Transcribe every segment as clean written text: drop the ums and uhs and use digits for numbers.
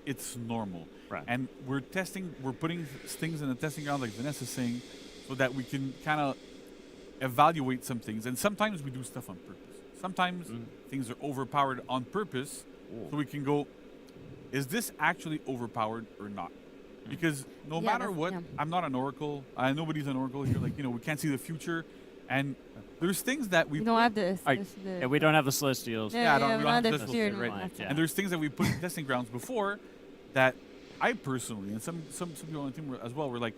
it's normal. Right. And we're putting things in the testing ground, like Vanessa's saying, so that we can kind of evaluate some things. And sometimes we do stuff on purpose. Sometimes things are overpowered on purpose, so we can go, is this actually overpowered or not? Because no matter what, I'm not an oracle. Nobody's an oracle here. Like, we can't see the future. And there's things that we don't have this. Yeah, we don't have the Celestials. we don't have the Celestials, right? Yeah. And there's things that we put in testing grounds before that I personally, and some people on the team as well, were like,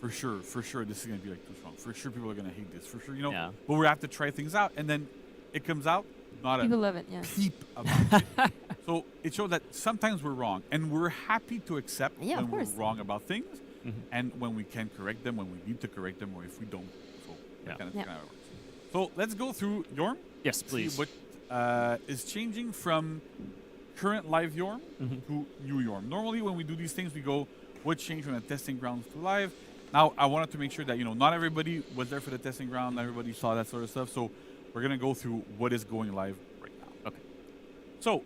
for sure, this is going to be like too strong. For sure, people are going to hate this. For sure, Yeah. But we have to try things out. And then it comes out, not People a love it, yeah. peep about it. So it showed that sometimes we're wrong. And we're happy to accept when we're wrong about things. And when we can correct them, when we need to correct them, or if we don't. So that kind of works. So let's go through Yorm. Yes, please. See what is changing from current live Yorm to new Yorm. Normally, when we do these things, we go, what changed from the testing grounds to live? Now, I wanted to make sure that, not everybody was there for the testing ground, not everybody saw that sort of stuff. So we're going to go through what is going live right now. Okay. So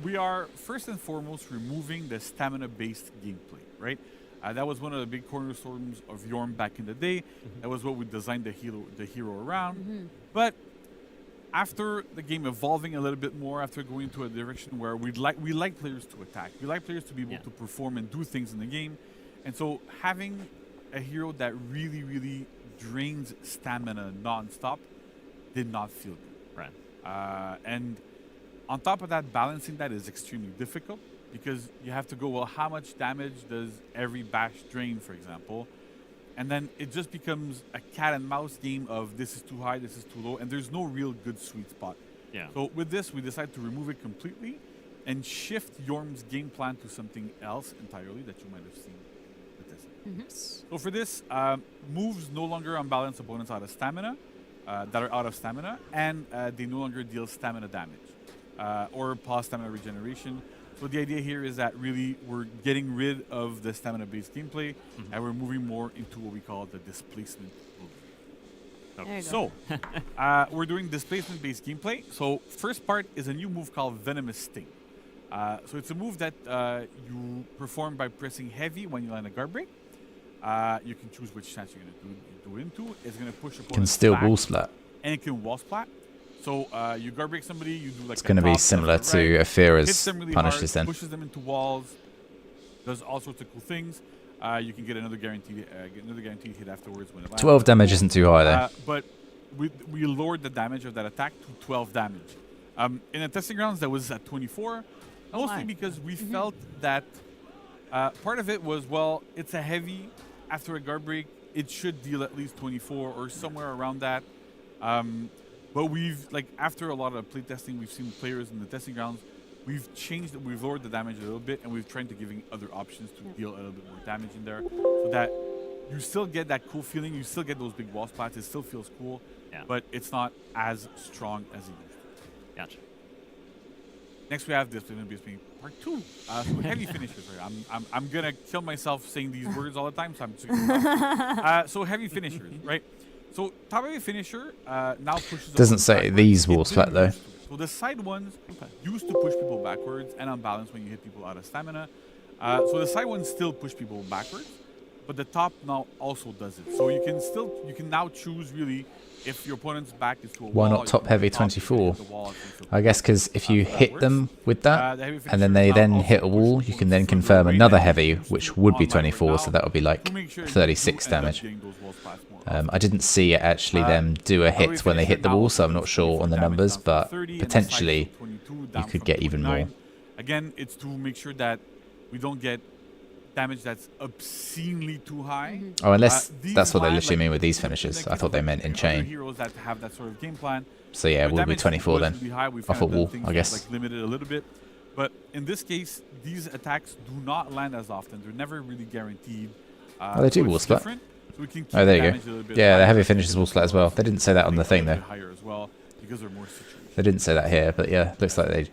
we are, first and foremost, removing the stamina-based gameplay, right? That was one of the big cornerstones of Yorm back in the day. That was what we designed the hero around. But after the game evolving a little bit more, after going into a direction where we like players to attack, we like players to be able to perform and do things in the game, and so having a hero that really drains stamina non-stop did not feel good. Right. And on top of that, balancing that is extremely difficult because you have to go, well, how much damage does every bash drain, for example? And then it just becomes a cat and mouse game of this is too high, this is too low, and there's no real good sweet spot. Yeah. So with this, we decided to remove it completely and shift Yorm's game plan to something else entirely that you might have seen with this. So for this, moves no longer unbalance opponents out of stamina, that are out of stamina, and they no longer deal stamina damage or pause stamina regeneration. So the idea here is that really we're getting rid of the stamina-based gameplay, and we're moving more into what we call the displacement mode. There you So we're doing displacement-based gameplay. So first part is a new move called Venomous Thing. So it's a move that you perform by pressing heavy when you land a guard break. You can choose which stance you're going to do it into. It's going to push opponents Can still back, wall splat. and it can wall splat. So you guard break somebody, you do like It's going to be similar to Aphira's punishes then. Pushes them into walls, does all sorts of cool things. You can get another guaranteed hit afterwards when it lands. 12 damage isn't too high though. But we lowered the damage of that attack to 12 damage. In the testing grounds, that was at 24, mostly because we felt that part of it was, well, it's a heavy. After a guard break, it should deal at least 24 or somewhere around that. But after a lot of playtesting, we've seen players in the testing grounds, we've lowered the damage a little bit, and we've tried to giving other options to deal a little bit more damage in there, so that you still get that cool feeling, you still get those big wall splats, it still feels cool, but it's not as strong as it used to. Gotcha. Next, we have Displacement-based part 2. So heavy finishers. Right? I'm gonna kill myself saying these words all the time, so I'm just gonna so heavy finishers, right? So top heavy finisher now pushes. Doesn't say these wall splat though. So the side ones used to push people backwards and unbalance when you hit people out of stamina. So the side ones still push people backwards, but the top now also does it. So you can now choose really if your opponent's back is to a Why wall. not top heavy 24? I guess because if you hit them with that, and then they then hit a wall, you can then confirm another heavy, which would be 24, so that would be like 36 damage. I didn't see it actually them do a hit when they hit the wall, so I'm not sure on the numbers, but potentially you could get even more. Again, it's to make sure that we don't get damage that's obscenely too high. Oh, unless that's what they literally mean with these finishes. I thought they meant in chain. Heroes that have that sort of game plan. So yeah, we'll be 24 then. Off a wall, I guess. Like limited a little bit, but in this case, these attacks do not land as often. They're never really guaranteed. Oh, they do wall splat. So we can keep Oh, there you go. Yeah, the heavy finishes wall splat as well. They didn't say that on the thing though. Higher as well because they're more situated. They didn't say that here, but yeah, looks like they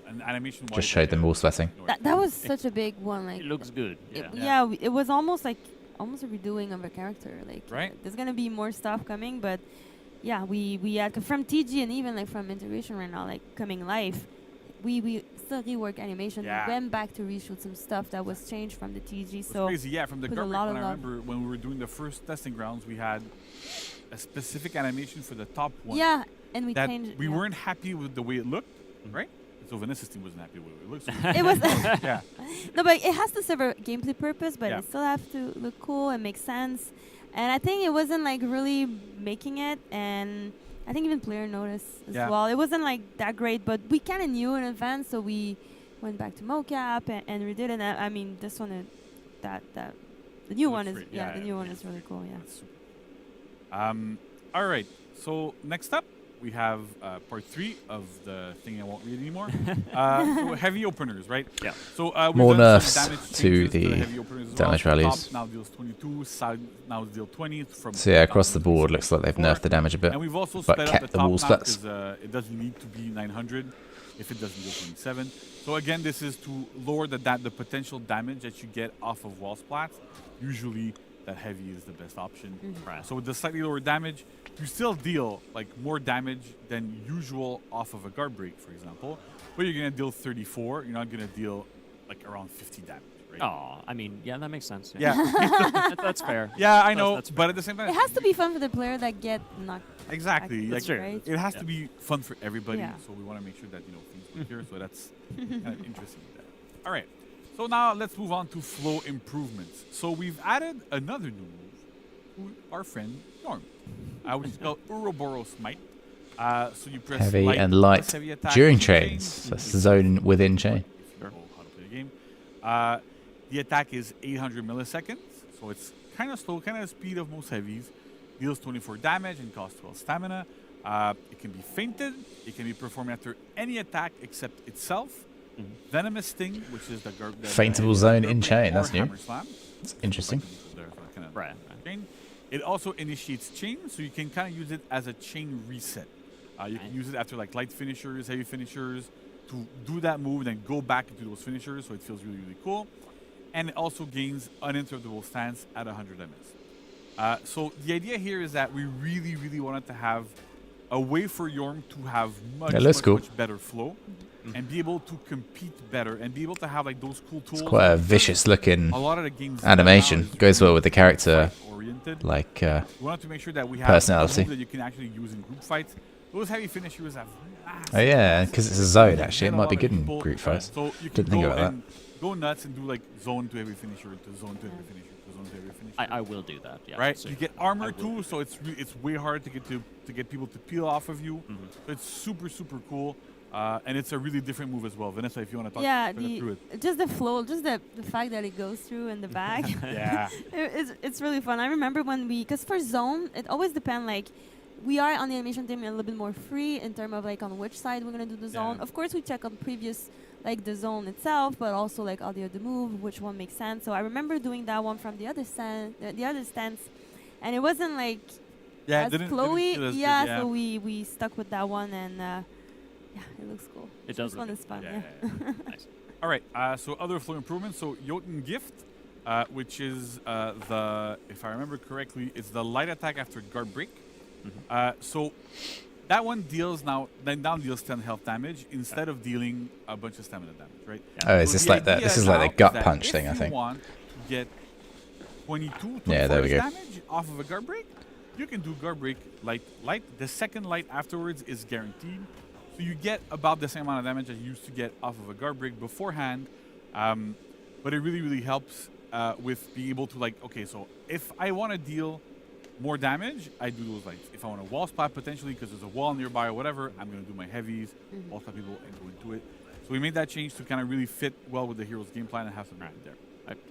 just showed them wall splatting. That was such a big one. Like it looks good. It was almost a redoing of a character. Like there's gonna be more stuff coming, but yeah, we had from TG and even like from integration right now, like coming live, we still rework animation. We went back to reshoot some stuff that was changed from the TG. So crazy, yeah. From the garbage, I remember when we were doing the first testing grounds, we had a specific animation for the top one. Yeah, and we changed. We weren't happy with the way it looked, right? So Vanessa's team wasn't happy with it. It looks. It was. Yeah. No, but it has to serve a gameplay purpose, but it still have to look cool and make sense. And I think it wasn't like really making it, and I think even player noticed as well. It wasn't like that great, but we kind of knew in advance, so we went back to mocap and redid it. And I mean, this one, the new one is the new one is really cool. Yeah. All right. So next up, we have part 3 of the thing I won't read anymore. So heavy openers, right? Yeah. So more nerfs to the damage values. Top now deals 22, side now deals 20. So yeah, across the board, looks like they've nerfed the damage a bit, and we've also but kept the wall splits. It doesn't need to be 900 if it doesn't go 27. So again, this is to lower the potential damage that you get off of wall splats. Usually, that heavy is the best option. Right. So with the slightly lower damage, you still deal like more damage than usual off of a guard break, for example. But you're gonna deal 34. You're not gonna deal like around 50 damage, right? Oh, I mean, yeah, that makes sense. Yeah, that's fair. Yeah, I know. But at the same time, it has to be fun for the player that get knocked. Exactly. That's like, right. It has to be fun for everybody. Yeah. So we want to make sure that things work here. So that's kind of interesting. All right. So now let's move on to flow improvements. So we've added another new move to our friend Norm, which is called Ouroboros Smite. So you press heavy light and light heavy attack during chain. chains. That's the zone within chain. If you know how to play the game. The attack is 800 milliseconds, so it's kind of slow, kind of the speed of most heavies. Deals 24 damage and costs 12 stamina. It can be feinted. It can be performed after any attack except itself. Venomous Thing, which is the feintable zone in chain. That's new. It's interesting. Right. It also initiates chain, so you can kind of use it as a chain reset. You can use it after like light finishers, heavy finishers, to do that move, then go back into those finishers, so it feels really, really cool. And it also gains uninterruptible stance at 100 MS. So the idea here is that we really, really wanted to have a way for Yorm to have much better flow and be able to compete better and be able to have like those cool tools. It's quite a vicious looking a lot of the games animation. Goes well with the character, like we wanted to make sure that we have personality that you can actually use in group fights. Those heavy finishers have oh yeah, because it's a zone actually. It might be good in group fights. So you Didn't think about that. Go nuts and do like zone to heavy finisher to zone to heavy finisher to zone to heavy finisher. I will do that. Yeah. Right. So you get armor too, so it's way hard to get people to peel off of you. So it's super cool. And it's a really different move as well. Vanessa, if you want to talk through it. Just the flow, just the fact that it goes through in the back. Yeah. It's really fun. I remember when because for zone, it always depends, like, we are on the animation team a little bit more free in terms of like on which side we're going to do the zone. Of course, we check on previous, like the zone itself, but also like all the other move, which one makes sense. So I remember doing that one from the other stance, and it wasn't like as flowy. So we stuck with that one, and yeah, it looks cool. It does. This one is fun. Yeah. Nice. All right. So other flow improvements. So Jotun Gift, which is if I remember correctly, it's the light attack after guard break. So that one deals now deals 10 health damage instead of dealing a bunch of stamina damage, right? Oh, is this like that? This is like the gut punch thing, I think. If you want to get 22 damage off of a guard break, you can do guard break like light. The second light afterwards is guaranteed. So you get about the same amount of damage as you used to get off of a guard break beforehand. But it really, really helps with being able to like, okay, so if I want to deal more damage, I do those lights. If I want a wall spot potentially because there's a wall nearby or whatever, I'm going to do my heavies, wall spot people, and go into it. So we made that change to kind of really fit well with the hero's game plan and have some there.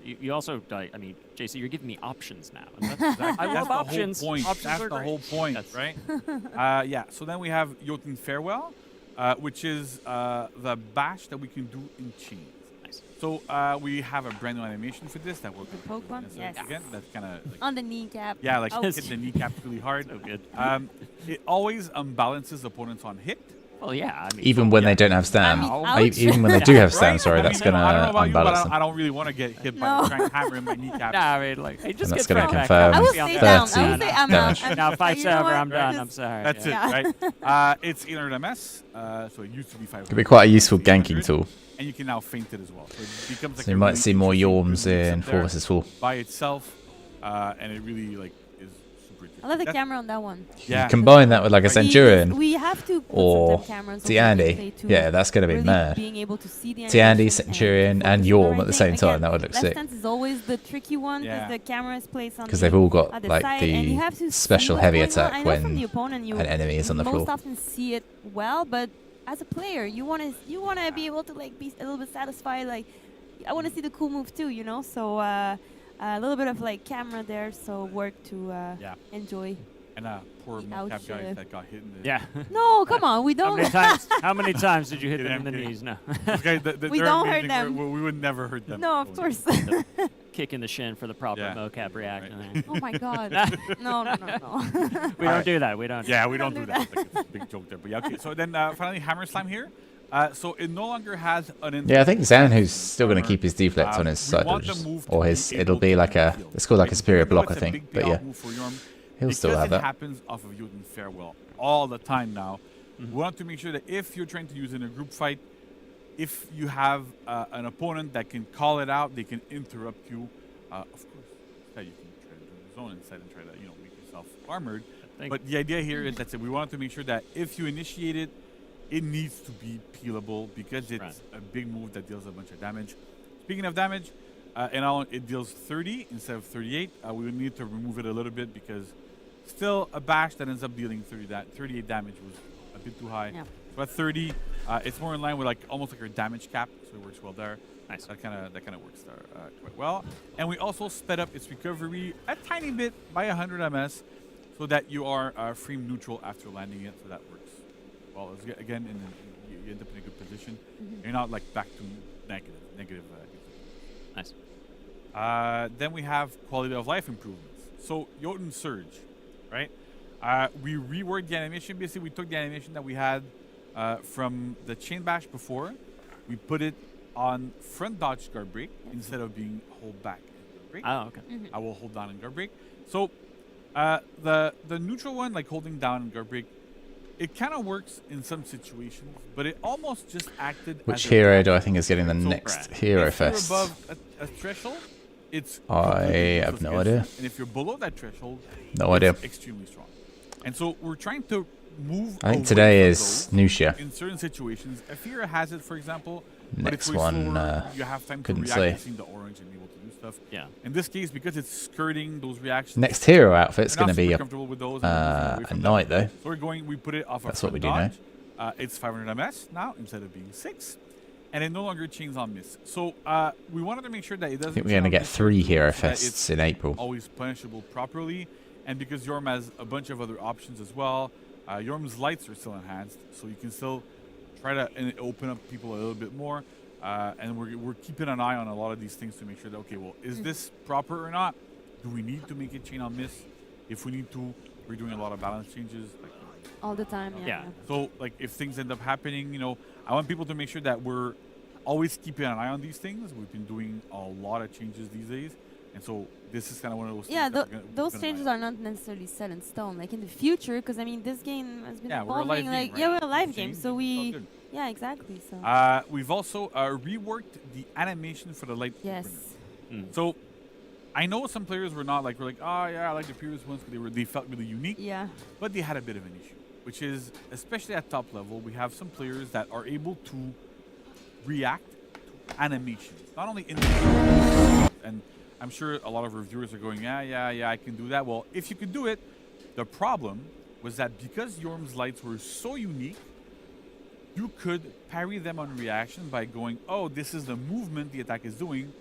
You also, I mean, JC, you're giving me options now. And that's exactly, I love options. That's the whole point, right? Yeah, so then we have Jotun Farewell, which is the bash that we can do in chains. Nice. So we have a brand new animation for this that works. The poke one? Yes. Again, that's kind of like on the kneecap. Yeah, like hit the kneecap really hard. So good. It always unbalances opponents on hit. Well, yeah. I mean, even when they don't have stam. ouch. Even when they do have stam, Right? sorry, I mean, that's you going know, to I don't know about you, but unbalance them. I don't really want to get hit by a giant hammer in my kneecaps. Nah, I mean, like, hey, just And that's get gonna right back confirm up. I will Be on stay the- down. I 30 will say I'm damage. out. Now, fight's You know over. what? I'm done. Just- I'm sorry. That's yeah. it, right? It's 800 MS, so it used to be 500. Could be quite a useful It's 800, ganking tool. And you can now feint it as well. So it becomes like So a you might really see more interesting Yorms good mix in up 4 there versus 4. by itself, and it really like is super. I love the That's- camera on that one. Yeah. You combine that with like a Centurion We have to put or some cameras Tiandi. Yeah, that's going to be really mad. being able to see the Tiandi, animation Centurion, and focus on Yorm right at the thing. same time. Again, That would look left sick. stance is always the tricky one because Yeah. the camera is placed on Because the they've all got at the like side, and you have to the see special what's heavy going on. attack I know from when the opponent you an enemy is on the most floor. often see it well, but as a player, you want to be able to like be a little bit satisfied. Like, I want to see the cool move too, you know. So a little bit of like camera there, so work to enjoy. And poor The mocap guy ouch, that got hit in the. Yeah. No, come on, we How don't. many times? How many times did you hit Kidding, them in the I'm kidding. knees? No. Those guys, We they're don't hurt amazing. them. We would never hurt them. No, of course. Kick in the shin for the proper Yeah. mocap reaction. Oh my god. No. We don't do that. We don't. Yeah, we don't Don't do do that. Like, it's a big joke there. But yeah, okay. So then finally, Hammer Slam here. So it no longer has an. Yeah, I think Zanhu's still going to keep his deflect on his We side want the dodges. move to Or be his, able it'll be to like a, heal, it's called like a right? superior Even though block, I it's a think. big But payoff yeah, move for Yorm, he'll still because have it that. happens off of Jotun Farewell all the time now. We want to make sure that if you're trying to use it in a group fight, if you have an opponent that can call it out, they can interrupt you. Of course, that you can try to do the zone inside and try to make yourself armored. But the idea here is that we wanted to make sure that if you initiate it, it needs to be peelable because it's a big move that deals a bunch of damage. Speaking of damage, it deals 30 instead of 38. We would need to remove it a little bit because still a bash that ends up dealing 38 damage was a bit too high. Yeah. So at 30, it's more in line with like almost like our damage cap, so it works well there. Nice. That kind of works there quite well. And we also sped up its recovery a tiny bit by 100 MS, so that you are frame neutral after landing it. So that works well. Again, you end up in a good position. You're not like back to negative. Nice. Then we have quality of life improvements. So Jotun Surge, right? We reworked the animation. Basically, we took the animation that we had from the chain bash before. We put it on front dodge guard break instead of being hold back and guard break. Oh, okay. I will hold down and guard break. So the neutral one, like holding down and guard break, it kind of works in some situations, but it almost just acted. Which as a hero block. do I think is getting the So next Hero if you're Fest? above a threshold, it's I completely have useless no against idea. you. And if you're below that threshold, No it's idea. extremely strong. And so we're trying to move. I think away today from is those Nusha. in certain situations. A hero has it, for example. But Next it's way one, slower. You have time to couldn't react say. to seeing the orange and be able to do stuff. Yeah. In this case, because it's skirting those reactions. Next hero outfit's we're going not to be super a, comfortable with those and we're moving away a from knight, them. though. So we put it off That's a what we front do dodge. It's 500 MS now instead of being 6. And it no longer chains on miss. So we wanted to make sure that it doesn't. I think we're going to get 3 Hero Fests in April. Always punishable properly. And because Yorm has a bunch of other options as well, Yorm's lights are still enhanced. So you can still try to open up people a little bit more. And we're keeping an eye on a lot of these things to make sure that, okay, well, is this proper or not? Do we need to make it chain on miss? If we need to, we're doing a lot of balance changes. Like, All the time, yeah. so, like, if things end up happening, I want people to make sure that we're always keeping an eye on these things. We've been doing a lot of changes these days. And so this is kind of one of those Yeah, things that we're gonna those keep an eye changes on. are not necessarily set in stone. Like in the future, because I mean, this game has been Yeah, we're a live evolving. game, Like, right? yeah, we're a live Change, game, it's so all we, good. yeah, exactly. So We've also reworked the animation for the light yes, opener. So I know some players were like, oh yeah, I like the previous ones because they felt really unique, yeah, but they had a bit of an issue, which is especially at top level, we have some players that are able to react to animations, not only in the and I'm sure a lot of reviewers are going, yeah, I can do that. Well, if you could do it, the problem was that because Yorm's lights were so unique, you could parry them on reaction by going, oh, this is the movement the attack is doing.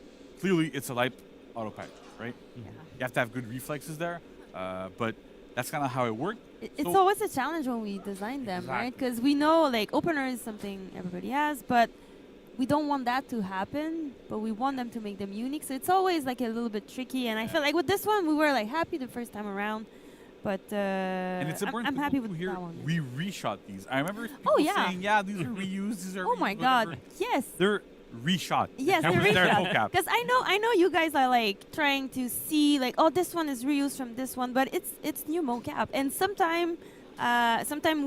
Clearly, it's a light auto parry, right? yeah. You have to have good reflexes there, but that's kind of how it worked. It's So- always a challenge when we design them, right? Exactly. Because we know like opener is something everybody has, but we don't want that to happen. But we want them to make them unique. So it's always like a little bit tricky. And I feel like with this one, we were like happy the first time around. But and it's important I'm happy with here. that one. We reshot these. I remember people saying, "Yeah, these are reused. These are." Oh my God! Yes. They're reshot. Yes, they're reshot. Because I know you guys are like trying to see like, oh, this one is reused from this one, but it's new mocap, and sometime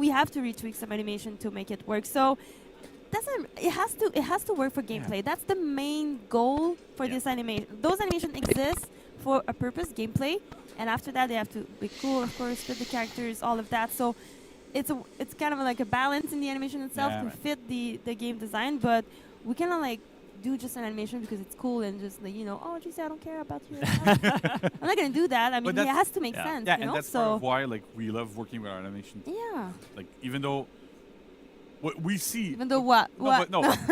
we have to retweak some animation to make it work. So it has to work for gameplay. Yeah. That's the main goal for this animation. Those animations exist for a purpose, gameplay, and after that they have to be cool, of course, fit the characters, all of that. So it's kind of like a balance in the animation itself to fit the game design, but we cannot like do just an animation because it's cool and just like, oh, geez, I don't care about you. I'm not gonna do that. I mean, it has to make sense. Yeah, and that's part of why like we love working with our animation. Yeah. Like even though what we see. Even though what? I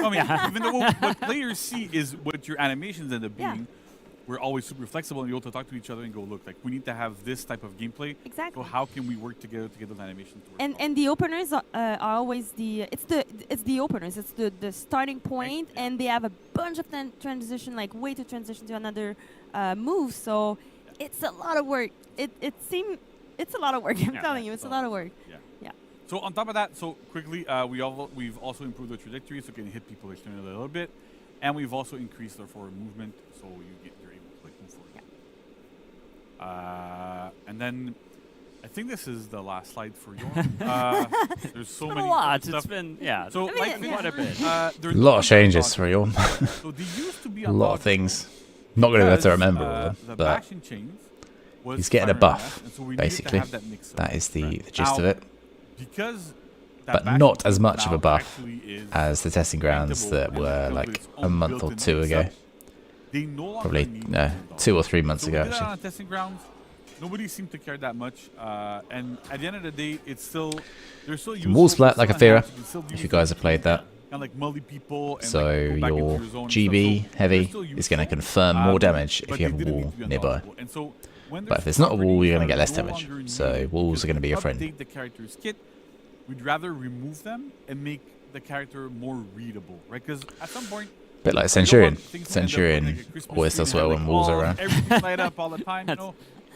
mean, even though what players see is what your animations end up being. We're always super flexible and you're able to talk to each other and go, look, like we need to have this type of gameplay. Exactly. So how can we work together to get those animations to work? And the openers are always it's the openers. It's the starting point, right. And they have a bunch of transition, like way to transition to another move. So it's a lot of work. It's a lot of work. I'm telling you, it's a lot of work. Yeah. So on top of that, so quickly, we've also improved the trajectory, so it can hit people externally a little bit, and we've also increased their forward movement, so you're able to like move forward. Yeah. And then I think this is the last slide for you. There's so many. A lot. Stuff. It's been So quite a bit. A lot of changes for you. So they used to be a lot of things. Not going to be able to remember all of them, but he's getting a buff, basically. That is the gist of it. But not as much of a buff as the testing grounds that were like a month or two ago. Probably 2 or 3 months ago, actually. On testing grounds, nobody seemed to care that much, and at the end of the day, they're still useful. Wall splat like a Fira, if you guys have played that. And like multi people. And so like your GB heavy is going to confirm more damage if you have a wall nearby. But if there's not a wall, you're going to get less damage. So walls are going to be your friend. Update the character's kit. We'd rather remove them and make the character more readable, right? Because at some point, bit like Centurion. Centurion always does well when walls are around. Everything's light up all the time,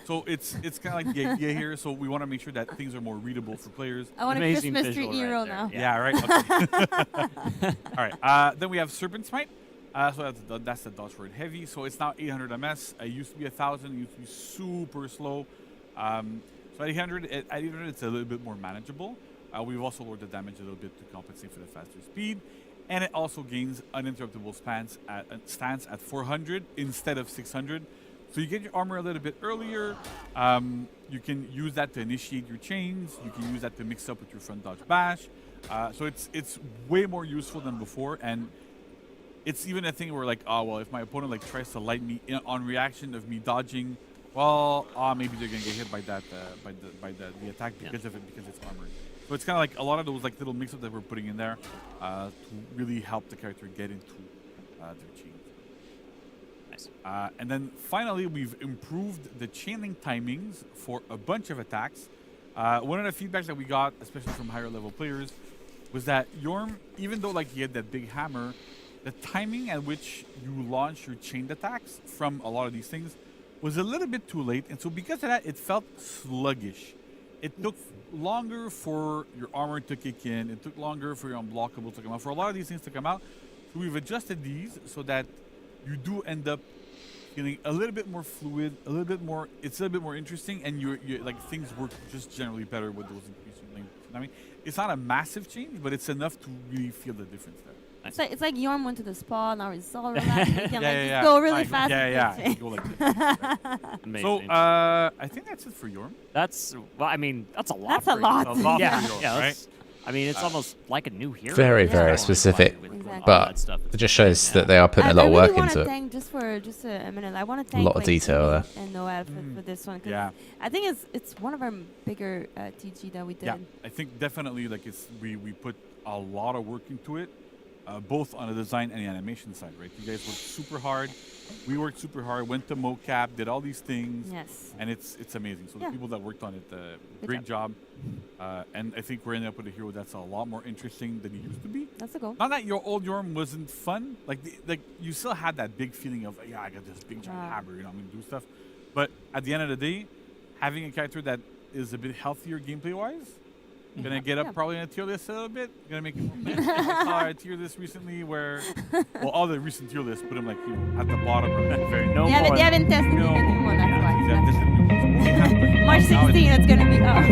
So it's kind of like the idea here. So we want to make sure that things are more readable for players. I want a Christmas tree hero now. Yeah, right. Okay. All right. Then we have Serpent Smite. So that's the dodge for it heavy. So it's now 800 MS. It used to be 1,000. It used to be super slow. So at 800, it's a little bit more manageable. We've also lowered the damage a little bit to compensate for the faster speed. And it also gains uninterruptible stance at 400 instead of 600. So you get your armor a little bit earlier. You can use that to initiate your chains. You can use that to mix up with your front dodge bash. So it's way more useful than before. And it's even a thing where like, oh, well, if my opponent like tries to light me on reaction of me dodging, well, maybe they're gonna get hit by that by the attack because of it, because it's armored. So it's kind of like a lot of those like little mix-ups that we're putting in there to really help the character get into their chains. Nice. And then finally, we've improved the chaining timings for a bunch of attacks. One of the feedbacks that we got, especially from higher level players, was that Yorm, even though like he had that big hammer, the timing at which you launch your chained attacks from a lot of these things was a little bit too late. And so because of that, it felt sluggish. It took longer for your armor to kick in. It took longer for your unblockable to come out. For a lot of these things to come out, so we've adjusted these so that you do end up feeling a little bit more fluid, a little bit more. It's a little bit more interesting, and you like things work just generally better with those increasing lengths. I mean, it's not a massive change, but it's enough to really feel the difference there. It's like Yorm went to the spa, now it's all relaxed. You can just go really fast. Yeah. Go like this. So I think that's it for Yorm. That's a lot. That's a lot. Yeah. Right? I mean, it's almost like a new hero. Very, very specific. Exactly. But it just shows that they are putting a lot of work into it. Just a minute, I want to thank a lot of detail there. And Noel for this one. Yeah. I think it's one of our bigger TG that we did. Yeah, I think definitely like we put a lot of work into it. Both on the design and the animation side, right? You guys worked super hard. We worked super hard. Went to mocap, did all these things. Yes. And it's amazing. So the people that worked on it, great job. And I think we're ending up with a hero that's a lot more interesting than he used to be. That's the goal. Not that your old Yorm wasn't fun. Like you still had that big feeling of I got this big giant hammer. I'm gonna do stuff. But at the end of the day, having a character that is a bit healthier gameplay-wise. Gonna get up probably in a tier list a little bit. Gonna make it. I saw a tier list recently where, well, all the recent tier lists put him like at the bottom. Or very they haven't tested the new one. That's why. March 16, it's gonna be up.